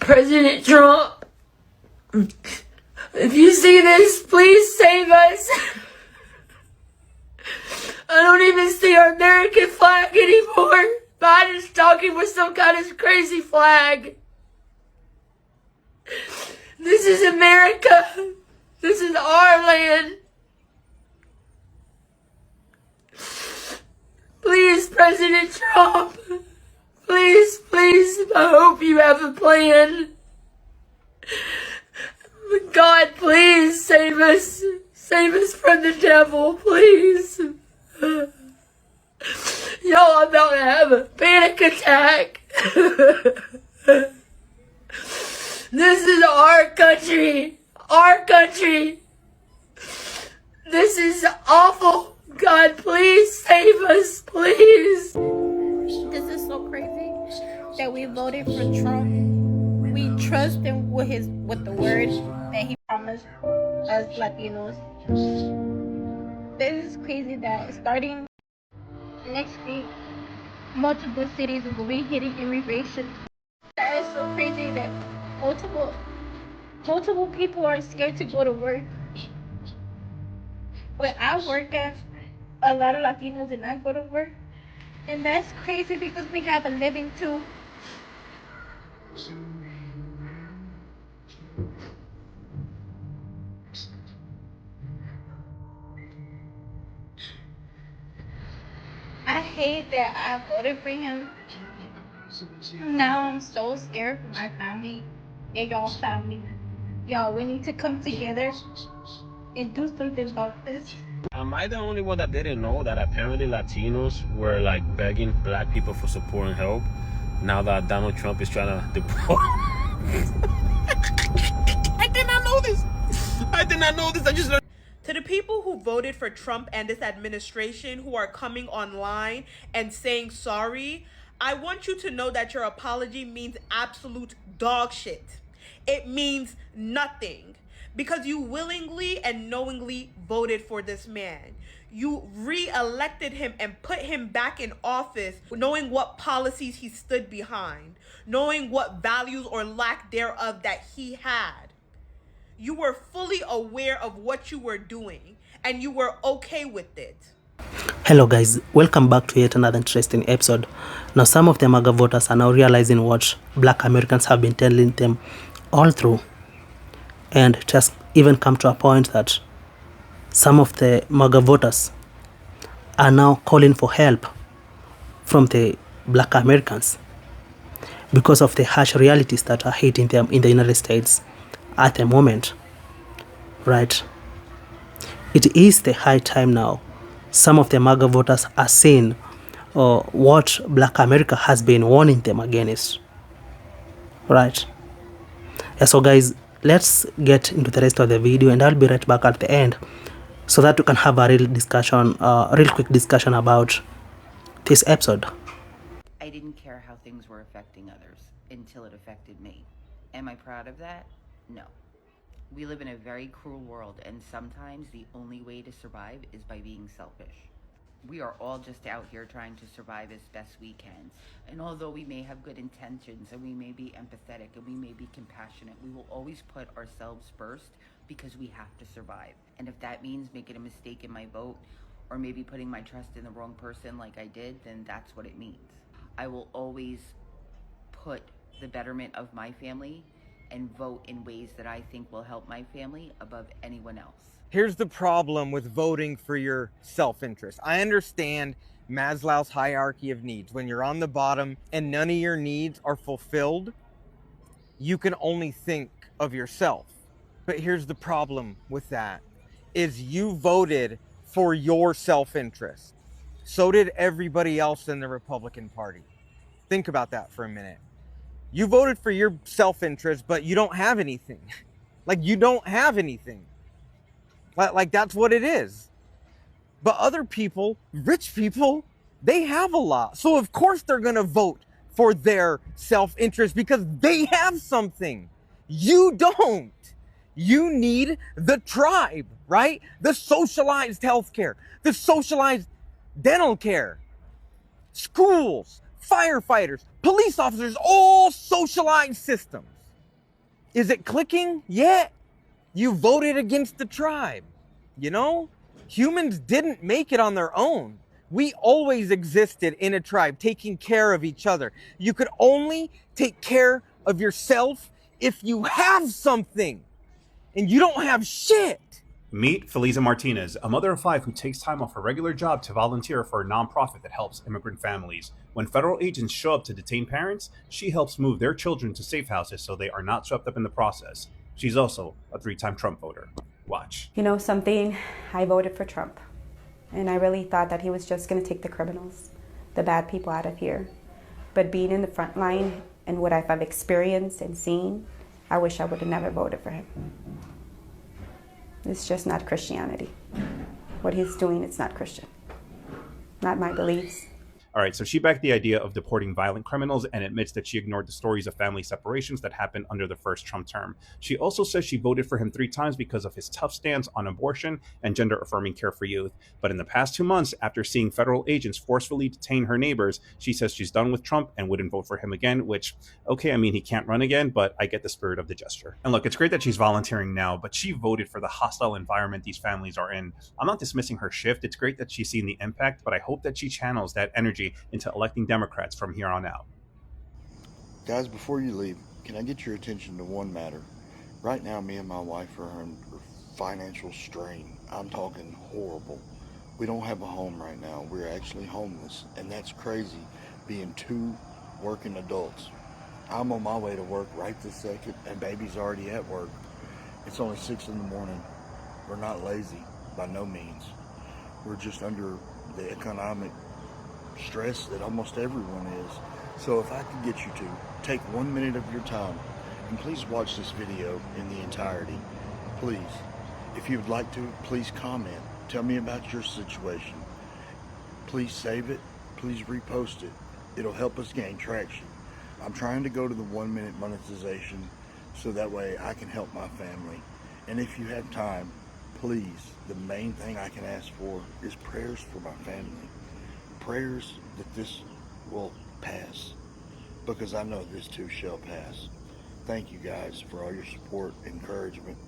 President Trump, if you see this, please save us. I don't even see our American flag anymore. Biden's talking with some kind of crazy flag. This is America. This is our land. Please, President Trump. Please, please, I hope you have a plan. God, please save us. Save us from the devil, please. Y'all, I'm about to have a panic attack. This is our country. Our country. This is awful. God, please save us, please. This is so crazy that we voted for Trump. We trust him with the words that he promised us Latinos. This is crazy that starting next week, multiple cities will be hitting immigration. That is so crazy that multiple people are scared to go to work. But I work at a lot of Latinos and I go to work. And that's crazy because we have a living too. I hate that I voted for him. Now I'm so scared for my family and y'all family. Y'all, we need to come together and do something about this. Am I the only one that didn't know that apparently Latinos were like begging black people for support and help now that Donald Trump is trying to deport? I did not know this. I did not know this. I just learned. To the people who voted for Trump and this administration who are coming online and saying sorry, I want you to know that your apology means absolute dog shit. It means nothing because you willingly and knowingly voted for this man. You re-elected him and put him back in office knowing what policies he stood behind, knowing what values or lack thereof that he had. You were fully aware of what you were doing and you were okay with it. Hello guys, welcome back to yet another interesting episode. Now some of the MAGA voters are now realizing what black Americans have been telling them all through, and it has even come to a point that some of the MAGA voters are now calling for help from the black Americans because of the harsh realities that are hitting them in the United States at the moment, right? It is the high time now. Some of the MAGA voters are seeing what black America has been warning them against, right? Yeah, so guys, let's get into the rest of the video and I'll be right back at the end so that we can have a real quick discussion about this episode. I didn't care how things were affecting others until it affected me. Am I proud of that? No. We live in a very cruel world, and sometimes the only way to survive is by being selfish. We are all just out here trying to survive as best we can. And although we may have good intentions and we may be empathetic and we may be compassionate, we will always put ourselves first because we have to survive. And if that means making a mistake in my vote or maybe putting my trust in the wrong person like I did, then that's what it means. I will always put the betterment of my family and vote in ways that I think will help my family above anyone else. Here's the problem with voting for your self-interest. I understand Maslow's hierarchy of needs. When you're on the bottom and none of your needs are fulfilled, you can only think of yourself. But here's the problem with that, is you voted for your self-interest. So did everybody else in the Republican Party. Think about that for a minute. You voted for your self-interest, but you don't have anything. Like, you don't have anything. Like, that's what it is. But other people, rich people, they have a lot. So, of course, they're going to vote for their self-interest because they have something. You don't. You need the tribe, right? The socialized healthcare, the socialized dental care, schools, firefighters, police officers, all socialized systems. Is it clicking? Yeah. You voted against the tribe. You know, humans didn't make it on their own. We always existed in a tribe, taking care of each other. You could only take care of yourself if you have something, and you don't have shit. Meet Feliza Martinez, a mother of 5 who takes time off her regular job to volunteer for a nonprofit that helps immigrant families. When federal agents show up to detain parents, she helps move their children to safe houses so they are not swept up in the process. She's also a 3-time Trump voter. Watch. You know something? I voted for Trump. And I really thought that he was just going to take the criminals, the bad people out of here. But being in the front line and what I've experienced and seen, I wish I would have never voted for him. It's just not Christianity. What he's doing, it's not Christian. Not my beliefs. All right, so she backed the idea of deporting violent criminals and admits that she ignored the stories of family separations that happened under the first Trump term. She also says she voted for him 3 times because of his tough stance on abortion and gender-affirming care for youth. But in the past 2 months, after seeing federal agents forcefully detain her neighbors, she says she's done with Trump and wouldn't vote for him again, which, okay, I mean, he can't run again, but I get the spirit of the gesture. And look, it's great that she's volunteering now, but she voted for the hostile environment these families are in. I'm not dismissing her shift. It's great that she's seen the impact, but I hope that she channels that energy into electing Democrats from here on out. Guys, before you leave, can I get your attention to one matter? Right now, me and my wife are under financial strain. I'm talking horrible. We don't have a home right now. We're actually homeless, and that's crazy, being 2 working adults. I'm on my way to work right this second, and baby's already at work. It's only 6 in the morning. We're not lazy, by no means. We're just under the economic stress that almost everyone is. So if I could get you to take 1 minute of your time and please watch this video in the entirety. Please, if you would like to, please comment. Tell me about your situation. Please save it. Please repost it. It'll help us gain traction. I'm trying to go to the 1 minute monetization so that way I can help my family. And if you have time, please, the main thing I can ask for is prayers for my family. Prayers that this will pass, because I know this too shall pass. Thank you guys for all your support, encouragement,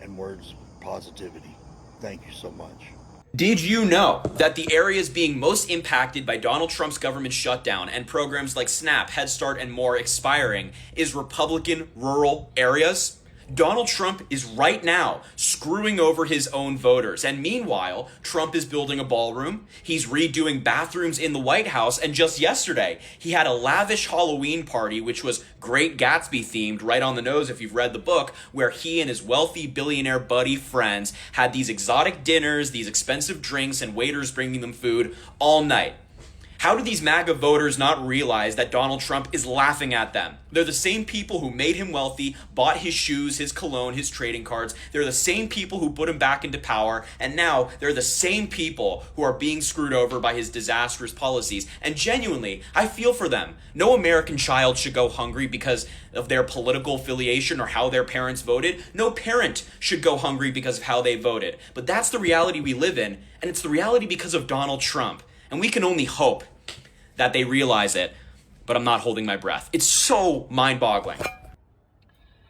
and words of positivity. Thank you so much. Did you know that the areas being most impacted by Donald Trump's government shutdown and programs like SNAP, Head Start, and more expiring is Republican rural areas? Donald Trump is right now screwing over his own voters. And meanwhile, Trump is building a ballroom. He's redoing bathrooms in the White House. And just yesterday, he had a lavish Halloween party, which was Great Gatsby themed, right on the nose if you've read the book, where he and his wealthy billionaire buddy friends had these exotic dinners, these expensive drinks, and waiters bringing them food all night. How do these MAGA voters not realize that Donald Trump is laughing at them? They're the same people who made him wealthy, bought his shoes, his cologne, his trading cards. They're the same people who put him back into power. And now they're the same people who are being screwed over by his disastrous policies. And genuinely, I feel for them. No American child should go hungry because of their political affiliation or how their parents voted. No parent should go hungry because of how they voted. But that's the reality we live in. And it's the reality because of Donald Trump. And we can only hope that they realize it, but I'm not holding my breath. It's so mind-boggling.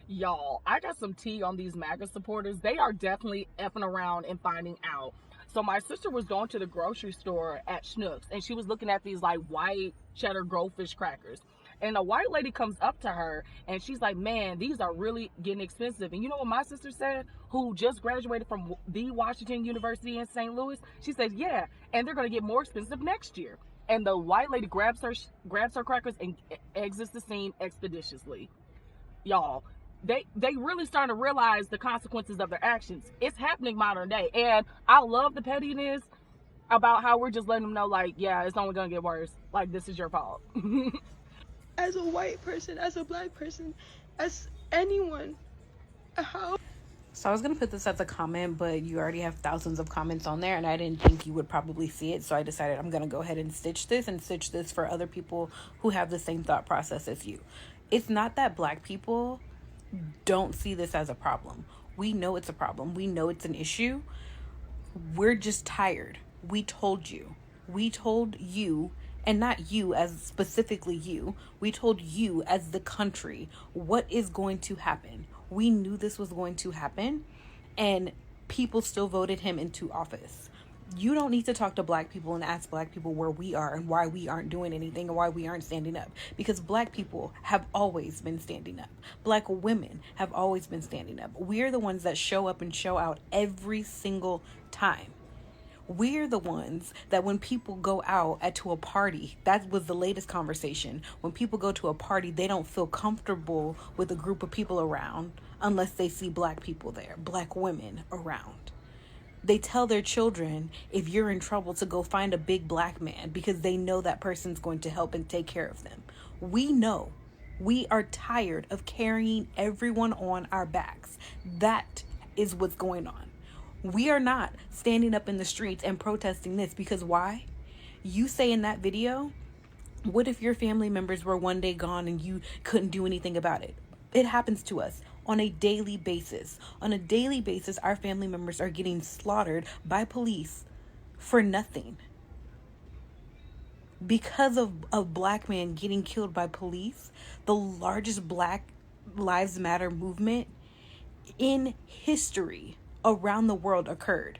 Y'all, I got some tea on these MAGA supporters. They are definitely effing around and finding out. So my sister was going to the grocery store at Schnucks, and she was looking at these like white cheddar goldfish crackers. And a white lady comes up to her, and she's like, man, these are really getting expensive. And you know what my sister said, who just graduated from the Washington University in St. Louis? She said, yeah, and they're going to get more expensive next year. And the white lady grabs her crackers and exits the scene expeditiously. Y'all, they really starting to realize the consequences of their actions. It's happening modern day. And I love the pettiness about how we're just letting them know, like, yeah, it's only going to get worse. Like, this is your fault. As a white person, as a black person, as anyone, how? So I was going to put this as a comment, but you already have thousands of comments on there, and I didn't think you would probably see it, so I decided I'm going to go ahead and stitch this for other people who have the same thought process as you. It's not that black people don't see this as a problem. We know it's a problem. We know it's an issue. We're just tired. We told you. We told you, and not you as specifically you. We told you as the country what is going to happen. We knew this was going to happen, and people still voted him into office. You don't need to talk to black people and ask black people where we are and why we aren't doing anything and why we aren't standing up, because black people have always been standing up. Black women have always been standing up. We're the ones that show up and show out every single time. We're the ones that when people go out to a party, that was the latest conversation. When people go to a party, they don't feel comfortable with a group of people around unless they see black people there, black women around. They tell their children, if you're in trouble, to go find a big black man because they know that person's going to help and take care of them. We know. We are tired of carrying everyone on our backs. That is what's going on. We are not standing up in the streets and protesting this because why? You say in that video, what if your family members were one day gone and you couldn't do anything about it? It happens to us on a daily basis. On a daily basis, our family members are getting slaughtered by police for nothing. Because of a black man getting killed by police, the largest Black Lives Matter movement in history around the world occurred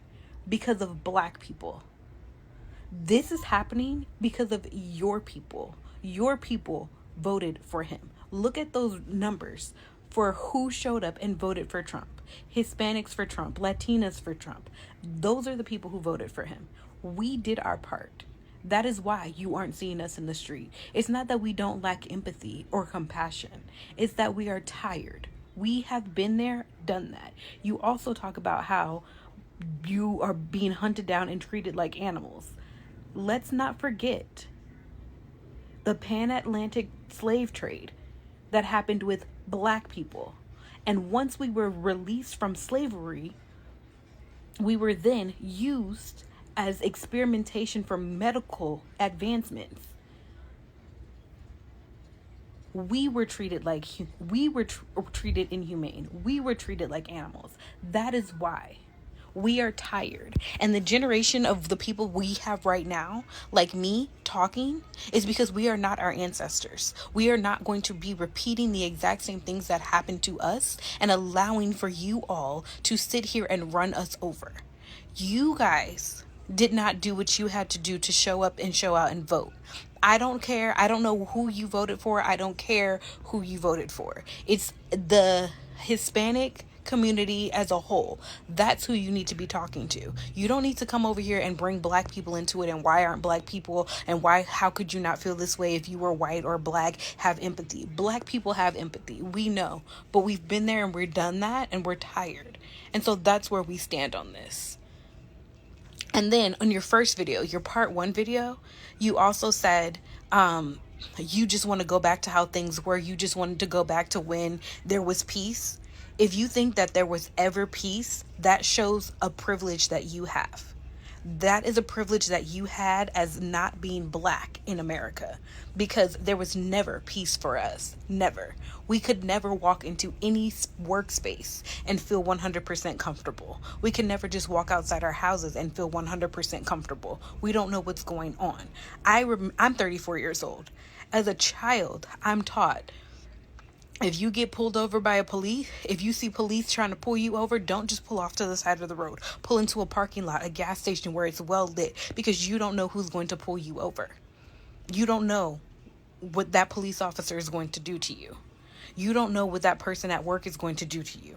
because of black people. This is happening because of your people. Your people voted for him. Look at those numbers for who showed up and voted for Trump. Hispanics for Trump, Latinas for Trump. Those are the people who voted for him. We did our part. That is why you aren't seeing us in the street. It's not that we don't lack empathy or compassion. It's that we are tired. We have been there, done that. You also talk about how you are being hunted down and treated like animals. Let's not forget the pan-Atlantic slave trade that happened with black people. And once we were released from slavery, we were then used as experimentation for medical advancements. We were treated like treated inhumane. We were treated like animals. That is why we are tired. And the generation of the people we have right now, like me talking, is because we are not our ancestors. We are not going to be repeating the exact same things that happened to us and allowing for you all to sit here and run us over. You guys did not do what you had to do to show up and show out and vote. I don't care. I don't know who you voted for. I don't care who you voted for. It's the Hispanic community as a whole. That's who you need to be talking to. You don't need to come over here and bring black people into it and why aren't black people and how could you not feel this way if you were white or black? Have empathy. Black people have empathy. We know, but we've been there and we're done that and we're tired. And so that's where we stand on this. And then on your first video, your part 1 video, you also said you just want to go back to how things were. You just wanted to go back to when there was peace. If you think that there was ever peace, that shows a privilege that you have. That is a privilege that you had as not being black in America, because there was never peace for us. Never. We could never walk into any workspace and feel 100% comfortable. We can never just walk outside our houses and feel 100% comfortable. We don't know what's going on. I'm 34 years old. As a child, I'm taught, if you get pulled over by a police, if you see police trying to pull you over, don't just pull off to the side of the road. Pull into a parking lot, a gas station where it's well lit, because you don't know who's going to pull you over. You don't know what that police officer is going to do to you. You don't know what that person at work is going to do to you.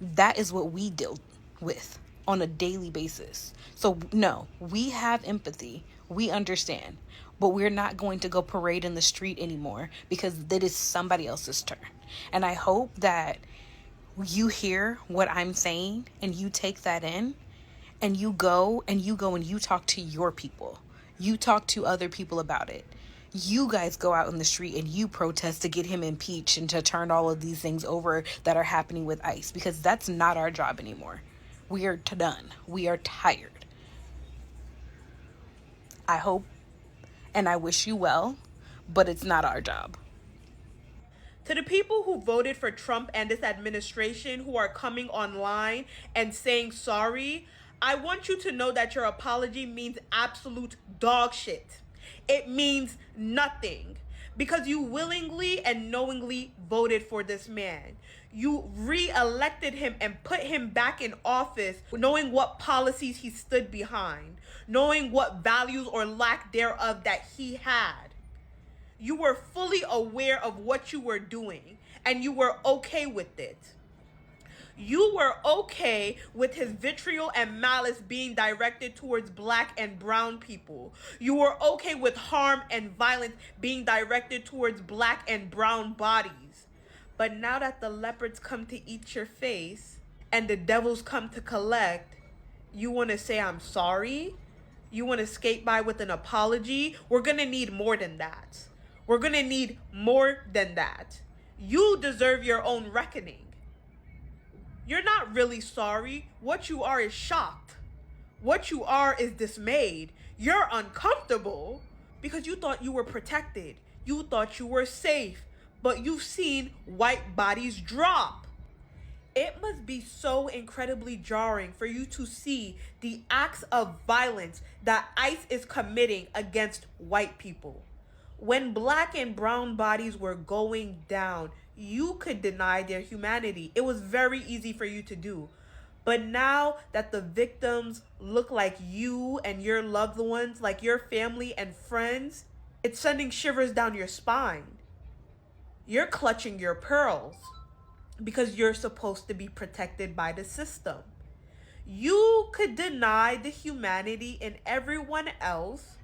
That is what we deal with on a daily basis. So no, we have empathy. We understand. But we're not going to go parade in the street anymore because that is somebody else's turn. And I hope that you hear what I'm saying and you take that in and you go and you talk to your people. You talk to other people about it. You guys go out in the street and you protest to get him impeached and to turn all of these things over that are happening with ICE, because that's not our job anymore. We are done. We are tired. I hope and I wish you well, but it's not our job. To the people who voted for Trump and this administration who are coming online and saying sorry, I want you to know that your apology means absolute dog shit. It means nothing. because you willingly and knowingly voted for this man. You re-elected him and put him back in office, knowing what policies he stood behind, knowing what values or lack thereof that he had. You were fully aware of what you were doing, and you were okay with it. You were okay with his vitriol and malice being directed towards black and brown people. You were okay with harm and violence being directed towards black and brown bodies. But now that the leopards come to eat your face and the devils come to collect, you want to say, I'm sorry? You want to skate by with an apology? We're going to need more than that. We're going to need more than that. You deserve your own reckoning. You're not really sorry. What you are is shocked. What you are is dismayed. You're uncomfortable because you thought you were protected. You thought you were safe, but you've seen white bodies drop. It must be so incredibly jarring for you to see the acts of violence that ICE is committing against white people. When black and brown bodies were going down, you could deny their humanity. It was very easy for you to do. But now that the victims look like you and your loved ones, like your family and friends, it's sending shivers down your spine. You're clutching your pearls because you're supposed to be protected by the system. You could deny the humanity in everyone else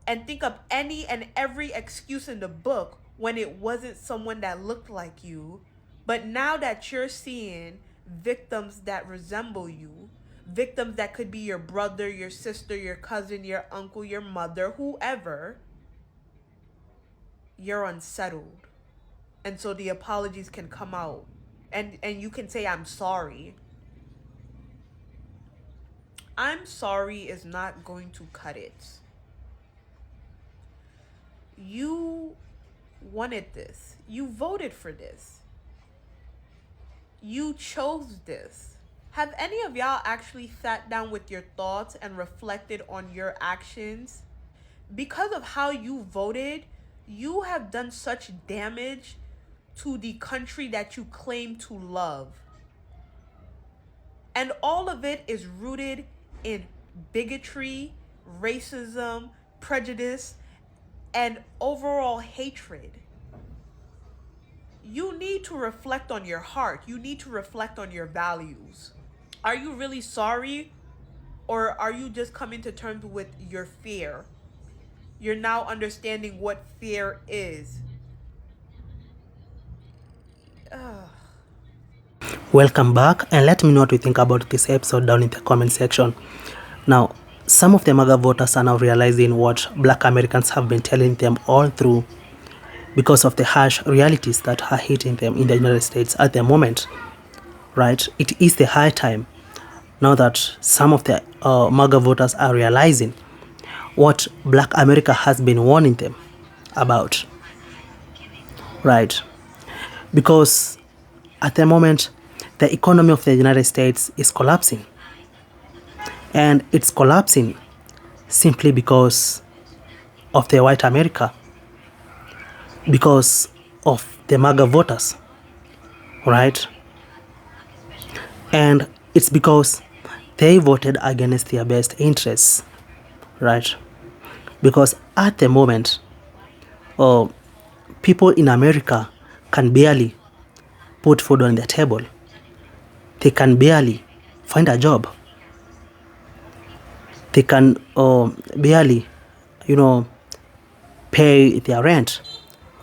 and think of any and every excuse in the book when it wasn't someone that looked like you. But now that you're seeing victims that resemble you, victims that could be your brother, your sister, your cousin, your uncle, your mother, whoever, you're unsettled. And so the apologies can come out. And you can say, I'm sorry. I'm sorry is not going to cut it. You wanted this. You voted for this. You chose this. Have any of y'all actually sat down with your thoughts and reflected on your actions? Because of how you voted, you have done such damage to the country that you claim to love. And all of it is rooted in bigotry, racism, prejudice, and overall hatred. You need to reflect on your heart. You need to reflect on your values. Are you really sorry? Or are you just coming to terms with your fear? You're now understanding what fear is. Ugh. Welcome back, and let me know what you think about this episode down in the comment section. Now, some of the MAGA voters are now realizing what black Americans have been telling them all through because of the harsh realities that are hitting them in the United States at the moment, right? It is the high time now that some of the MAGA voters are realizing what black America has been warning them about, right? Because at the moment, the economy of the United States is collapsing. And it's collapsing simply because of the white America, because of the MAGA voters, right? And it's because they voted against their best interests, right? Because at the moment, people in America can barely put food on their table. They can barely find a job. They can barely, pay their rent,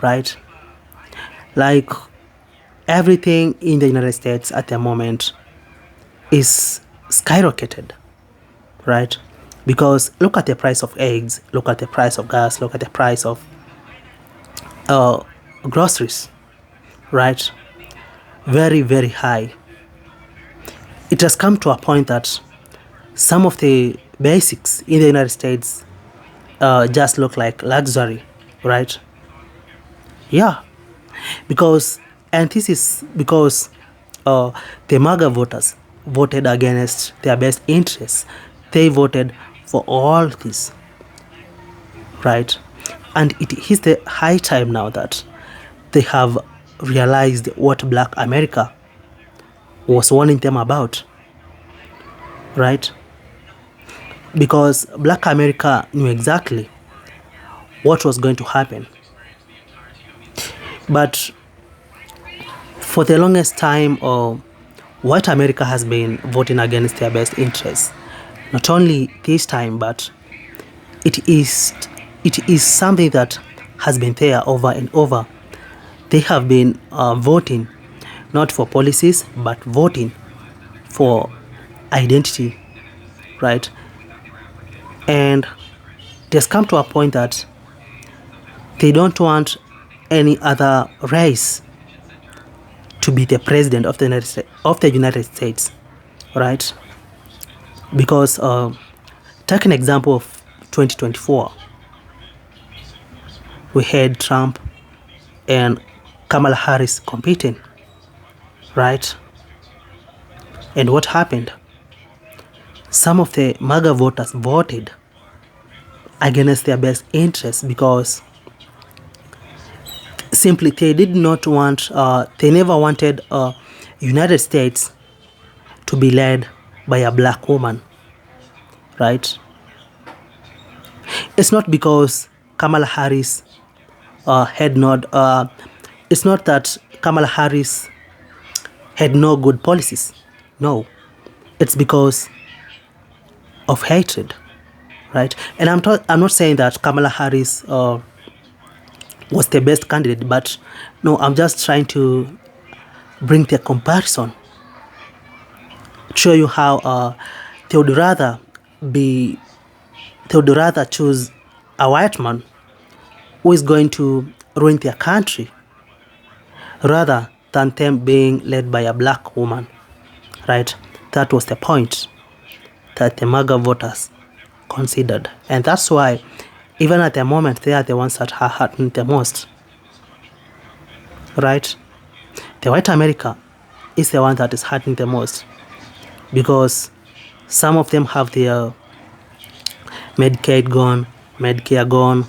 right? Like, everything in the United States at the moment is skyrocketed, right? Because look at the price of eggs, look at the price of gas, look at the price of groceries, right? Very, very high. It has come to a point that some of the basics in the United States just look like luxury, right? Yeah, and this is because the MAGA voters voted against their best interests. They voted for all this, right? And it is the high time now that they have realized what Black America was warning them about, right? Because Black America knew exactly what was going to happen. But for the longest time, white America has been voting against their best interests. Not only this time, but it is something that has been there over and over. They have been voting not for policies, but voting for identity, right? And it has come to a point that they don't want any other race to be the president of the United States, right? Because take an example of 2024. We had Trump and Kamala Harris competing, right? And what happened? Some of the MAGA voters voted against their best interests because simply they did not want, they never wanted United States to be led by a black woman, right? It's not because Kamala Harris had not, it's not that Kamala Harris had no good policies. No, it's because of hatred, right? And I'm not saying that Kamala Harris was the best candidate, but no, I'm just trying to bring the comparison, show you how they would rather choose a white man who is going to ruin their country rather than them being led by a black woman, right? That was the point that the MAGA voters considered. And that's why, even at the moment, they are the ones that are hurting the most, right? The white America is the one that is hurting the most because some of them have their Medicaid gone, Medicare gone,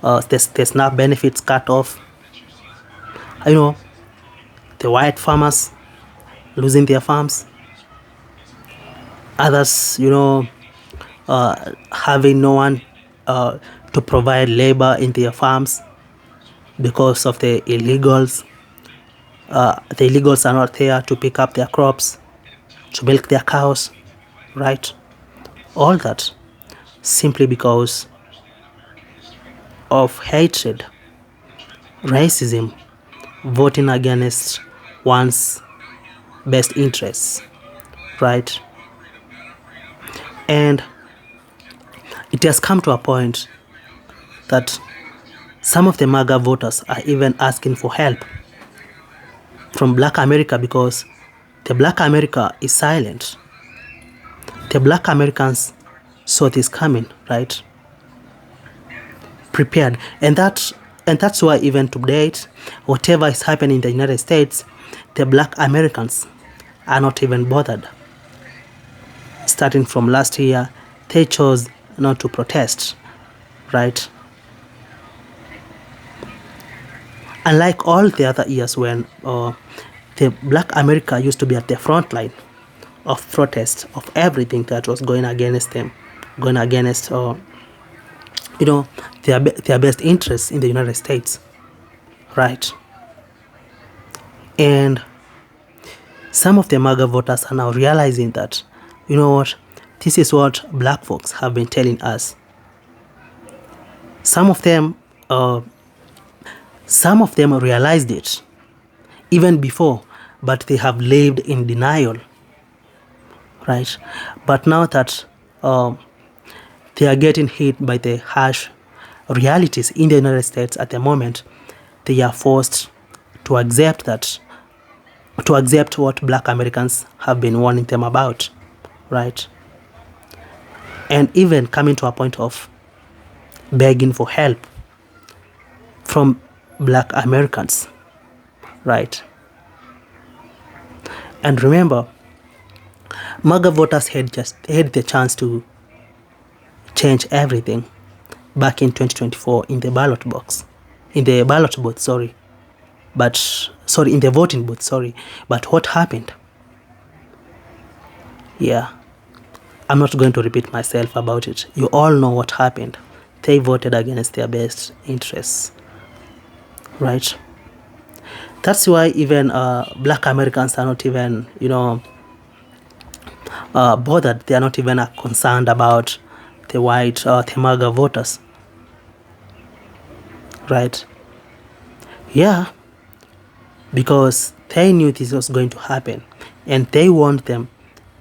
the SNAP benefits cut off. You know, the white farmers losing their farms. Others, having no one to provide labor in their farms because of the illegals. The illegals are not there to pick up their crops, to milk their cows, right? All that simply because of hatred, racism, voting against one's best interests, right? And it has come to a point that some of the MAGA voters are even asking for help from Black America because the Black America is silent. The Black Americans saw this coming, right? Prepared. And that's why even to date, whatever is happening in the United States, the Black Americans are not even bothered. Starting from last year, they chose not to protest, right? Unlike all the other years when the Black America used to be at the front line of protest of everything that was going against them, going against, their best interests in the United States, right? And some of the MAGA voters are now realizing that, you know what, this is what black folks have been telling us. Some of them realized it even before, but they have lived in denial, right? But now that they are getting hit by the harsh realities in the United States at the moment, they are forced to accept what Black Americans have been warning them about, right? And even coming to a point of begging for help from Black Americans, right? And remember, MAGA voters had the chance to change everything, back in 2024 in the ballot box, in the ballot booth, sorry. But, sorry, in the voting booth, sorry. But what happened? Yeah, I'm not going to repeat myself about it. You all know what happened. They voted against their best interests, right? That's why even black Americans are not even, bothered. They are not even concerned about the white, the MAGA voters, right? Yeah, because they knew this was going to happen, and they warned them.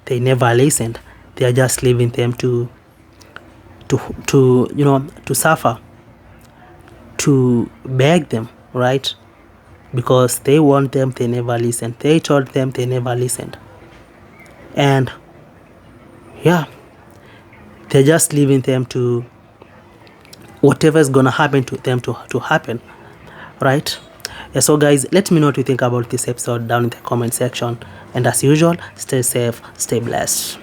They never listened. They are just leaving them to suffer, to beg them, right? Because they warned them, they never listened. They told them, they never listened. And yeah, they're just leaving them to whatever is gonna happen to them to happen, right? Yeah, so guys, let me know what you think about this episode down in the comment section. And as usual, stay safe, stay blessed.